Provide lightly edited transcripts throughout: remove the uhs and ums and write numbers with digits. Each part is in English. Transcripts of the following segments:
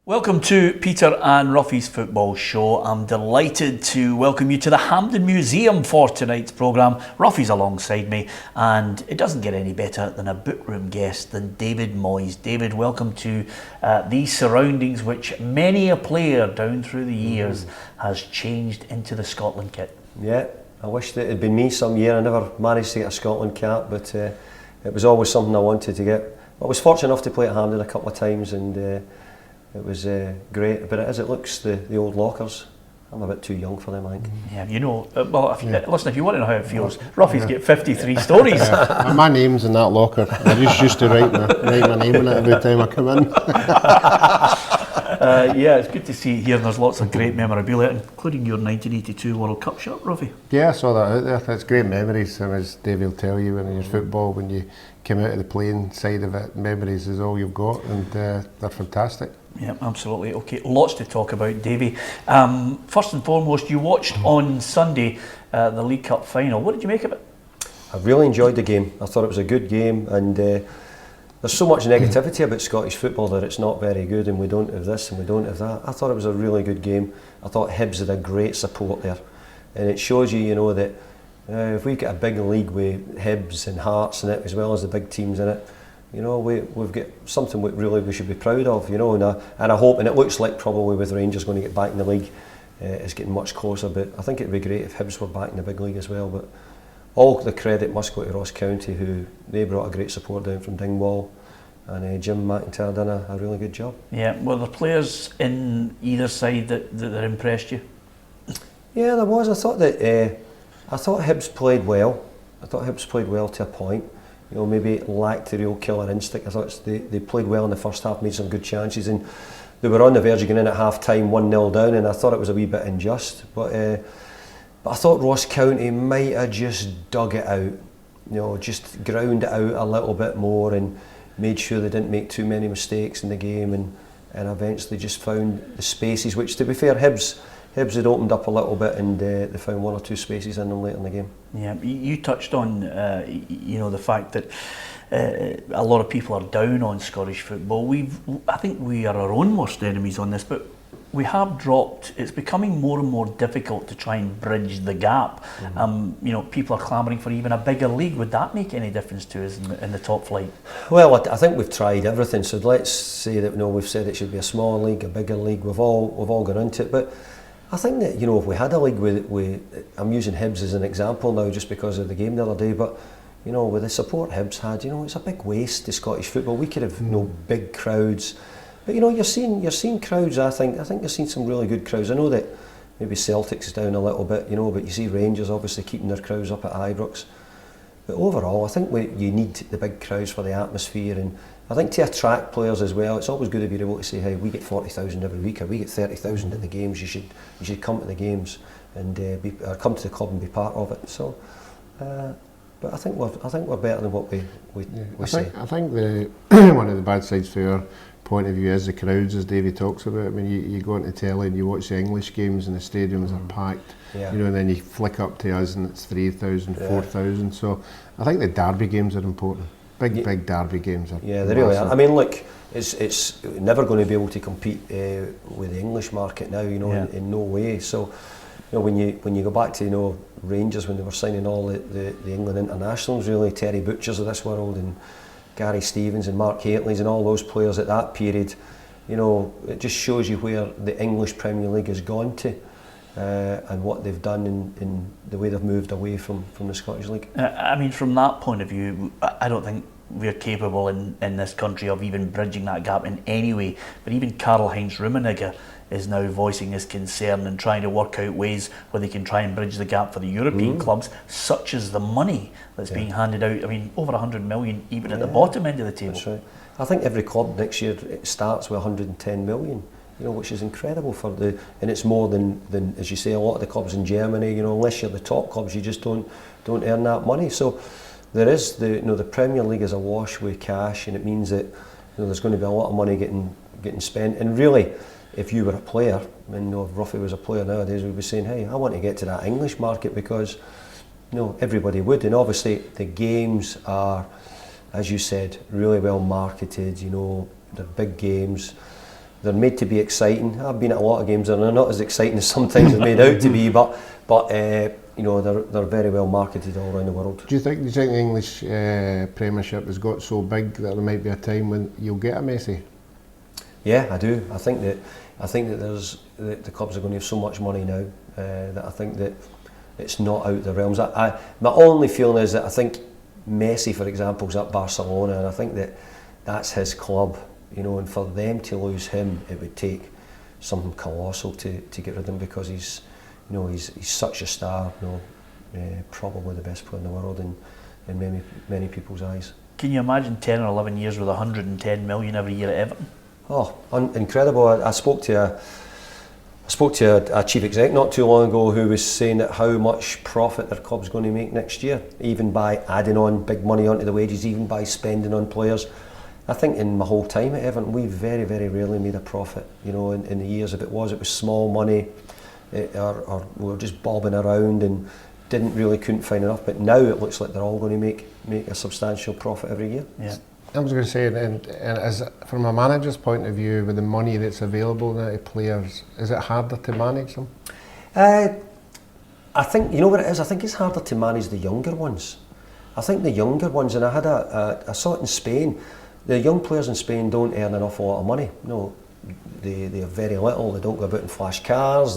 Welcome to Peter and Ruffy's Football Show. I'm delighted to welcome you to the Hampden Museum for tonight's programme. Ruffy's alongside me, and it doesn't get any better than a bookroom guest than David Moyes. David, welcome to these surroundings which many a player down through the years has changed into the Scotland kit. Yeah, I wish that it had been me some year. I never managed to get a Scotland cap, but it was always something I wanted to get. I was fortunate enough to play at Hampden a couple of times, and it was great, but as it looks, the old lockers, I'm a bit too young for them, I think. Yeah, you know, listen, if you want to know how it feels, Ruffy's got 53 stories. My name's in that locker. I just used to write my name in it every time I come in. Yeah, it's good to see you here, and there's lots of great memorabilia, including your 1982 World Cup shirt, Ruffy. Yeah, I saw that out there. That's great memories, and as Dave will tell you, when you're football, when you came out of the playing side of it, memories is all you've got, and they're fantastic. Yeah, absolutely. Okay, lots to talk about, Davey. First and foremost, you watched on Sunday the League Cup final. What did you make of it? I really enjoyed the game. I thought it was a good game, and there's so much negativity about Scottish football that it's not very good, and we don't have this and we don't have that. I thought it was a really good game. I thought Hibs had a great support there, and it shows you, that if we get a big league with Hibs and Hearts in it, as well as the big teams in it, we've got something we should be proud of, and I hope, and it looks like probably with Rangers going to get back in the league, it's getting much closer, but I think it'd be great if Hibs were back in the big league as well. But all the credit must go to Ross County, who they brought a great support down from Dingwall, and Jim McIntyre done a really good job. Yeah, were there players in either side that impressed you? Yeah, there was. I thought Hibs played well. I thought Hibs played well to a point. Maybe it lacked the real killer instinct. I thought they played well in the first half, made some good chances, and they were on the verge of going in at half time 1-0 down, and I thought it was a wee bit unjust. But I thought Ross County might have just dug it out, just ground it out a little bit more and made sure they didn't make too many mistakes in the game, and eventually just found the spaces, which, to be fair, Hibs had opened up a little bit, and they found one or two spaces in them later in the game. Yeah, you touched on the fact that a lot of people are down on Scottish football. I think we are our own worst enemies on this, but we have dropped. It's becoming more and more difficult to try and bridge the gap. People are clamouring for even a bigger league. Would that make any difference to us in the top flight? Well, I think we've tried everything. So let's say that we've said it should be a small league, a bigger league. We've all gone into it, but I think that if we had a league with I'm using Hibs as an example now just because of the game the other day, but with the support Hibs had, it's a big waste to Scottish football. We could have big crowds, but you're seeing crowds. I think you're seeing some really good crowds. I know that maybe Celtic's down a little bit, but you see Rangers obviously keeping their crowds up at Ibrox. But overall, I think you need the big crowds for the atmosphere, and I think to attract players as well, it's always good if you're able to say, hey, we get 40,000 every week, or we get 30,000 at the games. You should come to the games and come to the club and be part of it. So, but I think we're better than what we say. I think the one of the bad sides for your point of view is the crowds, as Davey talks about. I mean, you go into telly and you watch the English games and the stadiums are packed. Yeah. And then you flick up to us and it's 3,000, 4,000. So I think the derby games are important. Big derby games are. Yeah, they really are. I mean, look, it's never going to be able to compete with the English market now. In no way. So, when you go back to Rangers, when they were signing all the England internationals, really Terry Butchers of this world, and Gary Stevens and Mark Hatelys and all those players at that period, it just shows you where the English Premier League has gone to. And what they've done in the way they've moved away from the Scottish League. I mean, from that point of view, I don't think we're capable in this country of even bridging that gap in any way. But even Karl-Heinz Rummenigge is now voicing his concern and trying to work out ways where they can try and bridge the gap for the European clubs, such as the money that's being handed out. I mean, over 100 million even at the bottom end of the table. That's right. I think every club next year starts with 110 million. Which is incredible and it's more than as you say, a lot of the clubs in Germany. Unless you're the top clubs, you just don't earn that money. So there is the Premier League is awash with cash, and it means that there's going to be a lot of money getting spent. And really, if you were a player, and if Ruffy was a player nowadays, we'd be saying, hey, I want to get to that English market, because everybody would. And obviously the games are, as you said, really well marketed. They're big games. they're made to be exciting. I've been at a lot of games and they're not as exciting as sometimes they're made out to be, but you know, they're very well marketed all around the world. Do you think the English Premiership has got so big that there might be a time when you'll get a Messi? Yeah, I do. I think that the clubs are going to have so much money now that I think that it's not out of the realms. My only feeling is that I think Messi, for example, is at Barcelona, and I think that that's his club, you know, and for them to lose him, it would take something colossal to get rid of him, because he's such a star, you know, probably the best player in the world in many people's eyes. Can you imagine 10 or 11 years with 110 million every year at Everton? Oh, incredible! I spoke to a chief exec not too long ago who was saying that how much profit their club's going to make next year, even by adding on big money onto the wages, even by spending on players. I think in my whole time at Everton, we very, very rarely made a profit. You know, in the years, if it was small money, or we were just bobbing around and couldn't find enough. But now it looks like they're all going to make a substantial profit every year. Yeah. I was going to say, and as from a manager's point of view, with the money that's available now to players, is it harder to manage them? I think, you know what it is, I think it's harder to manage the younger ones. I think the younger ones, and I saw it in Spain, the young players in Spain don't earn an awful lot of money. No, they have very little. They don't go about in flash cars.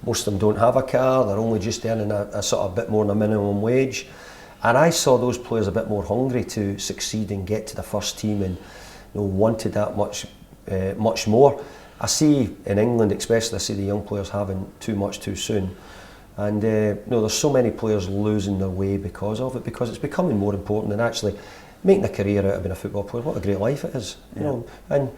Most of them don't have a car. They're only just earning a sort of bit more than a minimum wage. And I saw those players a bit more hungry to succeed and get to the first team, and wanted that much more. I see in England especially, I see the young players having too much too soon. And there's so many players losing their way because of it, because it's becoming more important than actually making a career out of being a football player. What a great life it is. You know, and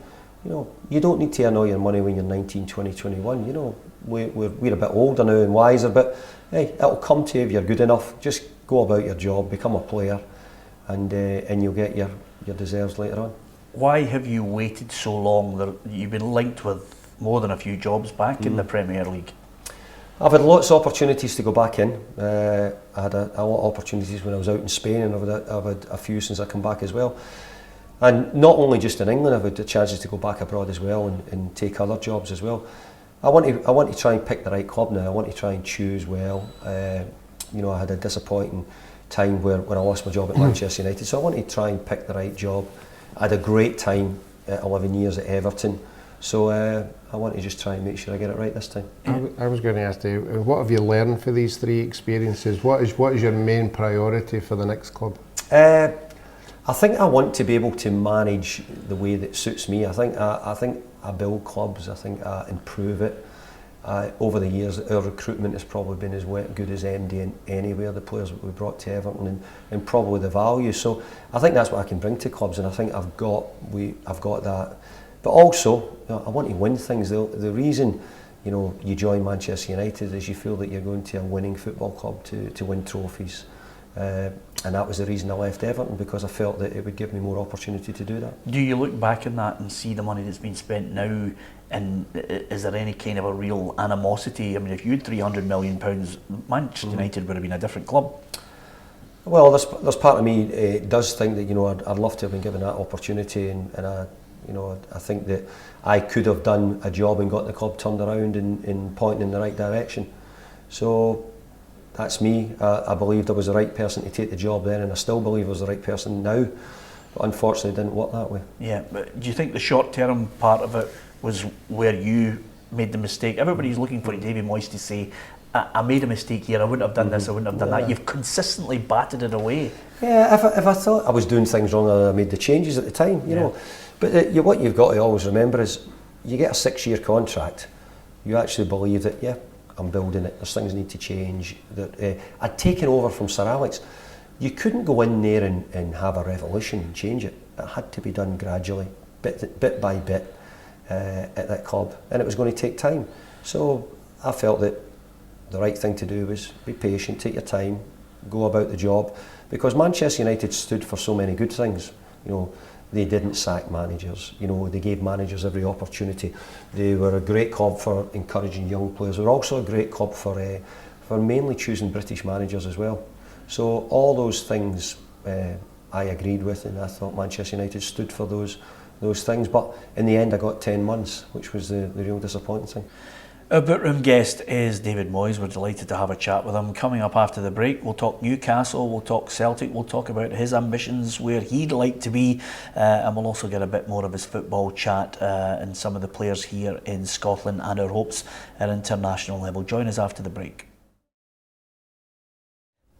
you don't need to earn all your money when you're 19, 20, 21. You know, we're a bit older now and wiser, but hey, it'll come to you if you're good enough. Just go about your job, become a player, and you'll get your deserves later on. Why have you waited so long? You've been linked with more than a few jobs back in the Premier League. I've had lots of opportunities to go back in. I had a lot of opportunities when I was out in Spain, and I've had a few since I come back as well. And not only just in England, I've had the chances to go back abroad as well and take other jobs as well. I want to try and pick the right club now. I want to try and choose well. I had a disappointing time when I lost my job at Manchester United, so I want to try and pick the right job. I had a great time at 11 years at Everton, so I want to just try and make sure I get it right this time. I was going to ask you, what have you learned for these three experiences? What is your main priority for the next club? I think I want to be able to manage the way that suits me. I think I build clubs. I think I improve it. Over the years, our recruitment has probably been as good as MD anywhere. The players that we brought to Everton and probably the value. So I think that's what I can bring to clubs, and I think I've got that. But also, I want to win things. The reason you join Manchester United is you feel that you're going to a winning football club to win trophies. And that was the reason I left Everton, because I felt that it would give me more opportunity to do that. Do you look back on that and see the money that's been spent now, and is there any kind of a real animosity? I mean, if you had £300 million, Manchester United would have been a different club. Well, there's part of me does think that I'd love to have been given that opportunity, and I think that I could have done a job and got the club turned around and pointing in the right direction. So that's me. I believed I was the right person to take the job then, and I still believe I was the right person now. But unfortunately, it didn't work that way. Yeah, but do you think the short-term part of it was where you made the mistake? Everybody's looking for David Moyes to say, I made a mistake here, I wouldn't have done this, I wouldn't have done that. You've consistently batted it away. Yeah, if I thought I was doing things wrong, I made the changes at the time, you know. But what you've got to always remember is, you get a 6-year contract, you actually believe that, yeah, I'm building it, there's things need to change. That I'd taken over from Sir Alex. You couldn't go in there and have a revolution and change it. It had to be done gradually, bit by bit, at that club, and it was going to take time. So I felt that the right thing to do was be patient, take your time, go about the job, because Manchester United stood for so many good things. They didn't sack managers. They gave managers every opportunity. They were a great club for encouraging young players. They were also a great club for mainly choosing British managers as well. So all those things I agreed with, and I thought Manchester United stood for those those things. But in the end, I got 10 months, which was the real disappointing thing. Our bookroom guest is David Moyes. We're delighted to have a chat with him. Coming up after the break, we'll talk Newcastle, we'll talk Celtic, we'll talk about his ambitions, where he'd like to be, and we'll also get a bit more of his football chat and some of the players here in Scotland and our hopes at international level. Join us after the break.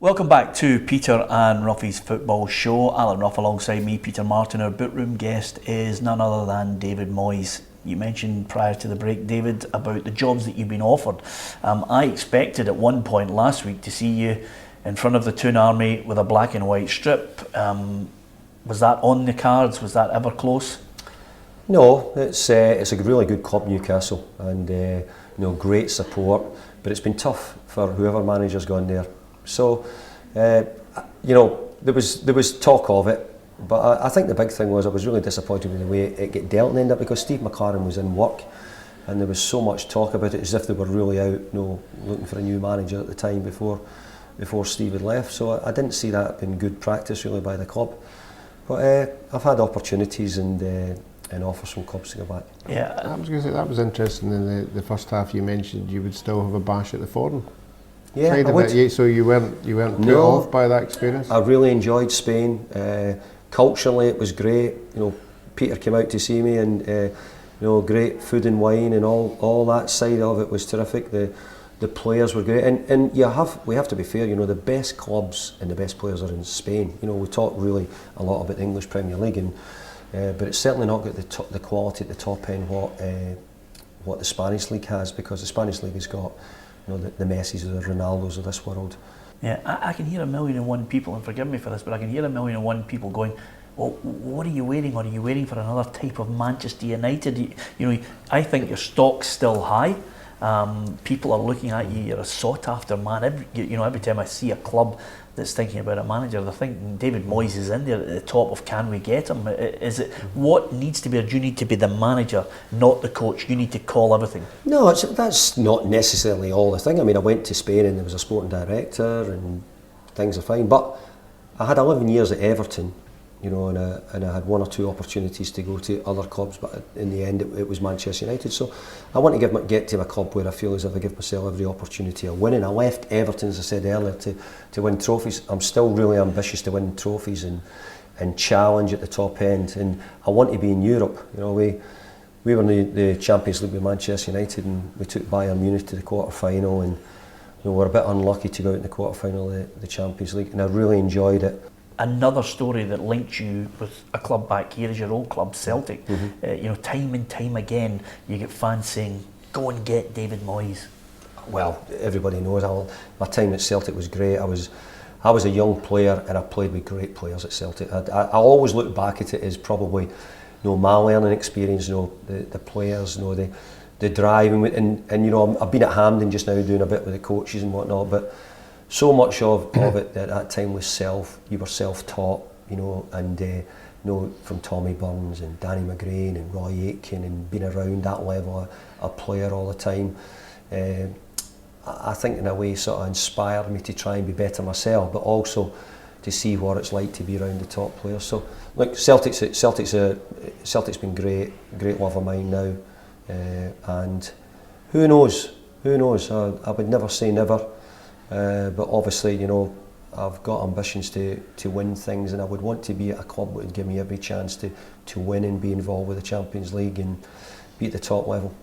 Welcome back to Peter and Ruffy's Football Show. Alan Ruff alongside me, Peter Martin. Our bookroom guest is none other than David Moyes. You mentioned prior to the break, David, about the jobs that you've been offered. I expected at one point last week to see you in front of the Toon Army with a black and white strip. Was that on the cards? Was that ever close? No, it's a really good club, Newcastle, and great support. But it's been tough for whoever manager's gone there. So, there was talk of it. But I think the big thing was I was really disappointed with the way it got dealt in the end up, because Steve McClaren was in work and there was so much talk about it as if they were really out looking for a new manager at the time before Steve had left. So I didn't see that being good practice really by the club. But I've had opportunities and offers from clubs to go back. Yeah, I was going to say that was interesting. In the first half, you mentioned you would still have a bash at the foreign. Yeah, I would. So you weren't put off by that experience? I really enjoyed Spain. Culturally, it was great. Peter came out to see me, and great food and wine, and all that side of it was terrific. The players were great, and we have to be fair. The best clubs and the best players are in Spain. We talk really a lot about the English Premier League, but it's certainly not got the quality at the top end what the Spanish League has, because the Spanish League has got the Messis or the Ronaldos of this world. Yeah, I can hear 1,000,001 people, and forgive me for this, but I can hear 1,000,001 people going, well, what are you waiting on? Are you waiting for another type of Manchester United? I think your stock's still high. People are looking at you, you're a sought after man. Every time I see a club that's thinking about a manager, they're thinking David Moyes is in there at the top of can we get him? Is it what needs to be, or do you need to be the manager, not the coach? You need to call everything. No, that's not necessarily all the thing. I mean, I went to Spain and there was a sporting director and things are fine, but I had 11 years at Everton, and I had one or two opportunities to go to other clubs, but in the end it was Manchester United. So I want to get to a club where I feel as if I give myself every opportunity of winning. I left Everton, as I said earlier, to win trophies. I'm still really ambitious to win trophies and challenge at the top end, and I want to be in Europe. We were in the Champions League with Manchester United, and we took Bayern Munich to the quarter-final, and we were a bit unlucky to go out in the quarter-final of the Champions League, and I really enjoyed it. Another story that linked you with a club back here is your old club, Celtic. Mm-hmm. Time and time again, you get fans saying, "Go and get David Moyes." Well, everybody knows my time at Celtic was great. I was a young player, and I played with great players at Celtic. I always look back at it as probably, my learning experience. The players, the driving, and I've been at Hampden just now doing a bit with the coaches and whatnot, but. So much of it at that time was you were self-taught, and from Tommy Burns and Danny McGrain and Roy Aitken, and being around that level, a player all the time. I think in a way sort of inspired me to try and be better myself, but also to see what it's like to be around the top players. So, look, Celtic's been great love of mine now, and who knows? I would never say never. But obviously, I've got ambitions to win things, and I would want to be at a club that would give me every chance to win and be involved with the Champions League and be at the top level.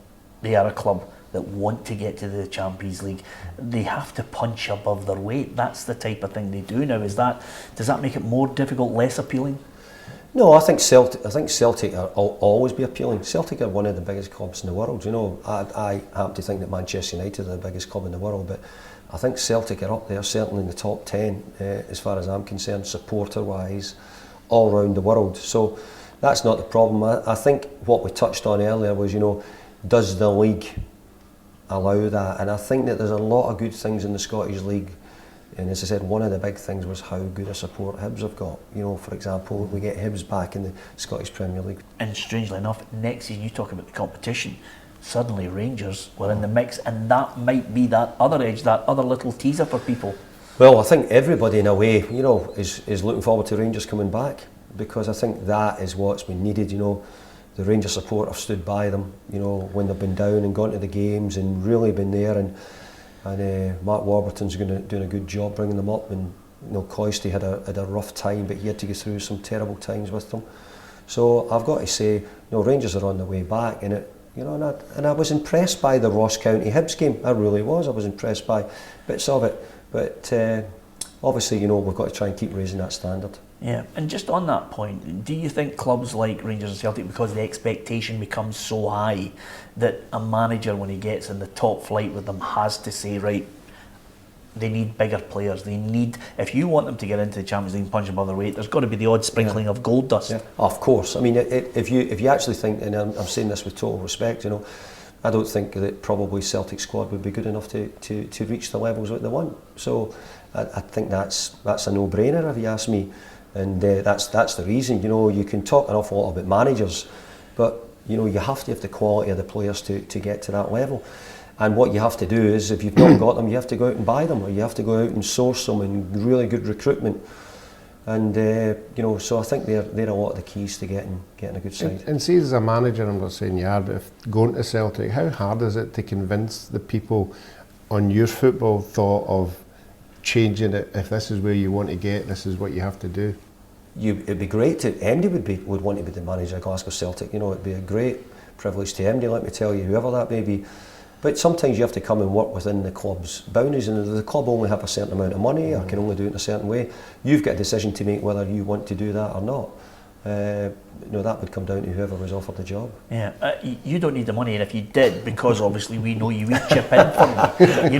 They are a club that want to get to the Champions League. They have to punch above their weight. That's the type of thing they do now. Does that make it more difficult, less appealing? No, I think Celtic will always be appealing. Celtic are one of the biggest clubs in the world. I happen to think that Manchester United are the biggest club in the world, but I think Celtic are up there, certainly in the top 10, as far as I'm concerned, supporter-wise, all around the world. So that's not the problem. I think what we touched on earlier was, does the league allow that? And I think that there's a lot of good things in the Scottish League. And as I said, one of the big things was how good a support Hibs have got. For example, we get Hibs back in the Scottish Premier League. And strangely enough, next season, you talk about the competition, suddenly Rangers were in the mix, and that might be that other edge, that other little teaser for people. Well, I think everybody in a way, is looking forward to Rangers coming back, because I think that is what's been needed. the Rangers support have stood by them, you know, when they've been down and gone to the games and really been there. And Mark Warburton's doing a good job bringing them up. And you know, Cloyster had a rough time, but he had to go through some terrible times with them. So I've got to say, you know, Rangers are on their way back, and I was impressed by the Ross County Hibs game. I really was. I was impressed by bits of it, but obviously, you know, we've got to try and keep raising that standard. Yeah, and just on that point, do you think clubs like Rangers and Celtic, because the expectation becomes so high, that a manager, when he gets in the top flight with them, has to say, right, they need bigger players. They need, if you want them to get into the Champions League and punch above their weight, there's got to be the odd sprinkling of gold dust. Yeah. Of course. I mean, if you actually think, and I'm saying this with total respect, you know, I don't think that probably Celtic squad would be good enough to reach the levels that they want. So I think that's a no-brainer if you ask me. And that's the reason. You know, you can talk an awful lot about managers, but you know, you have to have the quality of the players to get to that level. And what you have to do is, if you've not got them, you have to go out and buy them, or you have to go out and source them in really good recruitment. And you know, so I think they're a lot of the keys to getting a good side. And see, as a manager, I'm not saying you are, but if going to Celtic, how hard is it to convince the people on your football thought of changing it? If this is where you want to get, this is what you have to do. It'd be great to Andy would want to be the manager of Glasgow Celtic. You know, it'd be a great privilege to Andy, let me tell you, whoever that may be. But sometimes you have to come and work within the club's boundaries, and the club only have a certain amount of money, or can only do it in a certain way. You've got a decision to make whether you want to do that or not. You know, that would come down to whoever was offered the job. Yeah, you don't need the money, and if you did, because obviously we know you would chip in for me. You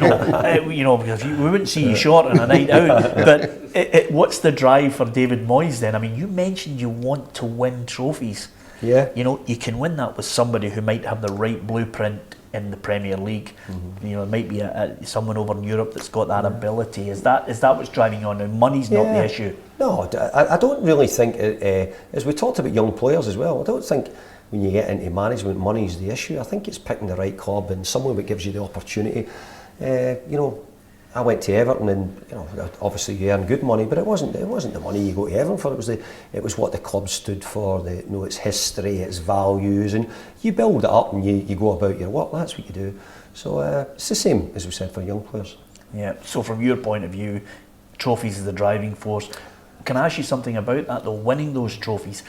know, because we wouldn't see you short on a night out. But what's the drive for David Moyes then? I mean, you mentioned you want to win trophies. Yeah. You know, you can win that with somebody who might have the right blueprint in the Premier League. You know, it might be someone over in Europe that's got that ability. Is that what's driving you on now? Money's not the issue. No, I don't really think, as we talked about young players as well, I don't think when you get into management, money's the issue. I think it's picking the right club and someone that gives you the opportunity. You know, I went to Everton, and you know, obviously you earn good money, but it wasn't the money you go to Everton for. It was what the club stood for, you know, its history, its values, and you build it up and you go about your work. That's what you do. So it's the same as we said for young players. Yeah. So from your point of view, trophies is the driving force. Can I ask you something about that though? Winning those trophies,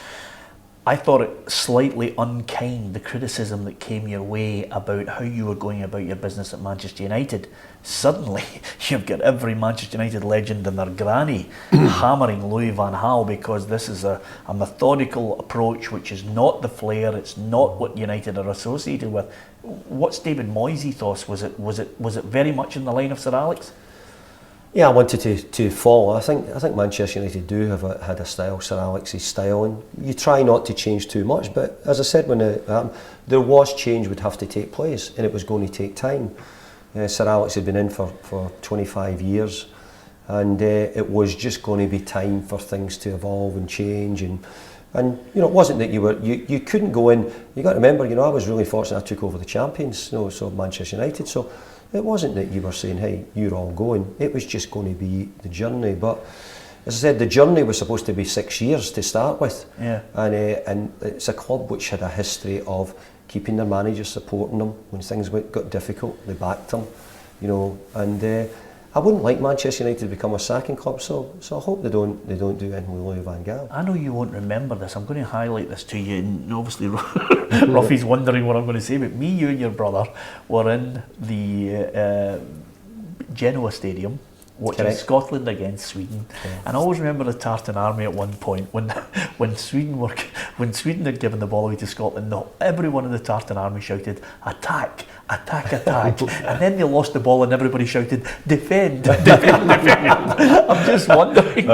I thought it slightly unkind, the criticism that came your way about how you were going about your business at Manchester United. Suddenly, you've got every Manchester United legend and their granny hammering Louis van Gaal because this is a methodical approach, which is not the flair, it's not what United are associated with. What's David Moyes' ethos? Was it very much in the line of Sir Alex? Yeah, I wanted to follow. I think Manchester United do had a style, Sir Alex's style, and you try not to change too much. But as I said, when there was change would have to take place, and it was going to take time. Sir Alex had been in for 25 years, and it was just going to be time for things to evolve and change. And you know, it wasn't that you couldn't go in. You got to remember, you know, I was really fortunate. I took over the champions, you know, so Manchester United. So it wasn't that you were saying, hey, you're all going. It was just going to be the journey. But as I said, the journey was supposed to be 6 years to start with. Yeah. And it's a club which had a history of keeping their managers, supporting them when things got difficult. They backed them, you know. And I wouldn't like Manchester United to become a sacking club. So I hope they don't do anything with Louis van Gaal. I know you won't remember this. I'm going to highlight this to you, and obviously Ruffy's wondering what I'm going to say. But me, you, and your brother were in the Genoa Stadium watching Correct. Scotland against Sweden, and I always remember the Tartan Army at one point when Sweden had given the ball away to Scotland. Everyone in the Tartan Army shouted "Attack! Attack! Attack!" and then they lost the ball, and everybody shouted "Defend! Defend! Defend!" I'm just wondering,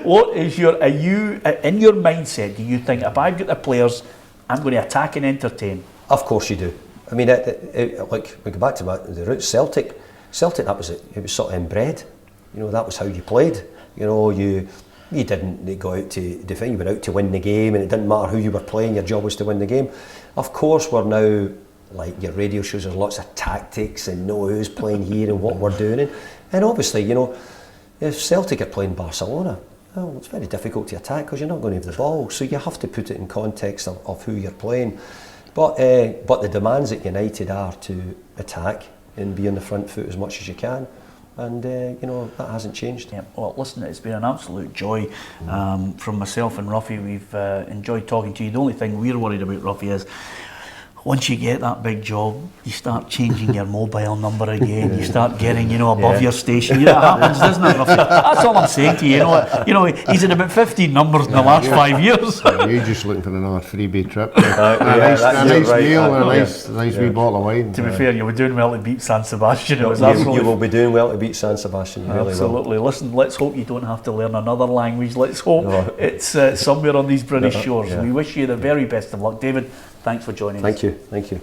what is are you in your mindset? Do you think if I've got the players, I'm going to attack and entertain? Of course you do. I mean, like we go back to the roots. Celtic, that was it. It was sort of inbred. You know, that was how you played. You know, you didn't go out to defend. You went out to win the game, and it didn't matter who you were playing. Your job was to win the game. Of course, we're now like your radio shows. There's lots of tactics and know who's playing here and what we're doing. And obviously, you know, if Celtic are playing Barcelona, Well, it's very difficult to attack because you're not going to have the ball, so you have to put it in context of who you're playing. But the demands at United are to attack and be on the front foot as much as you can, and that hasn't changed. Yeah, well, listen, it's been an absolute joy from myself and Ruffy. We've enjoyed talking to you. The only thing we're worried about, Ruffy, is once you get that big job, you start changing your mobile number again. You start getting, above your station. That happens, doesn't it, Ruffy? That's all I'm saying to you. He's had about 15 numbers in the last 5 years. You're just looking for another freebie trip. A nice meal, a nice wee bottle of wine. To be fair, you were doing well to beat San Sebastian. You will be doing well to beat San Sebastian. You absolutely. Really will. Listen, let's hope you don't have to learn another language. Let's hope it's somewhere on these British shores. We wish you the very best of luck. David, thanks for joining us. Thank you.